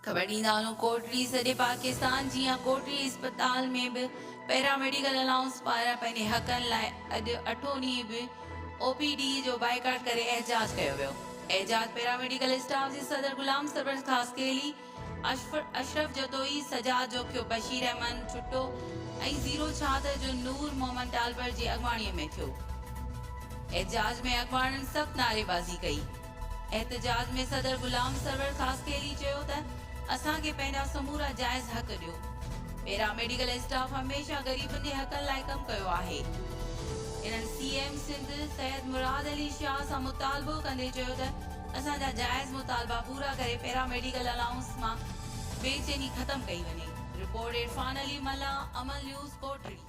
ख़बर ॾींदा वञूं कोटड़ी सॼे पाकिस्तान जी कोटड़ी अस्पताल में भी पैरामेडिकल अलाउंस पारां पंहिंजे हक़नि लाइ अॼु 8 ॾींहं भी OPD जो बाइकाट करे एहतजाज कयो वियो। एहतजाज पैरामेडिकल स्टाफ जे सदर गुलाम सरवर खासकेली अशरफ जदोई सजाद जोखियो बशीर अहमद छुट्टो ऐं ज़ीरो छात्र जो नूर मोहम्मद टालबर जी अॻवाणीअ में थियो। एहतजाज में अॻवाणनि सख़्त नारेबाज़ी कई। एहतजाज में सदर गुलाम सरवर खासकेली चयो त असांखे पंहिंजा समूरा जाइज़ हक़ ॾियो। पैरामेडिकल स्टाफ हमेशह ग़रीबनि जे हक़नि लाइ कमु कयो आहे। इन्हनि CM सिंध सैयद मुराद अली शाह सां मुतालबो कंदे चयो त असांजा जाइज़ मुतालबा पूरा करे पैरामेडिकल अलाउंस मां बेचैनी ख़त्म कई वञे। रिपोर्ट इरफान अली मल्ला, अमल न्यूज़ कोटड़ी।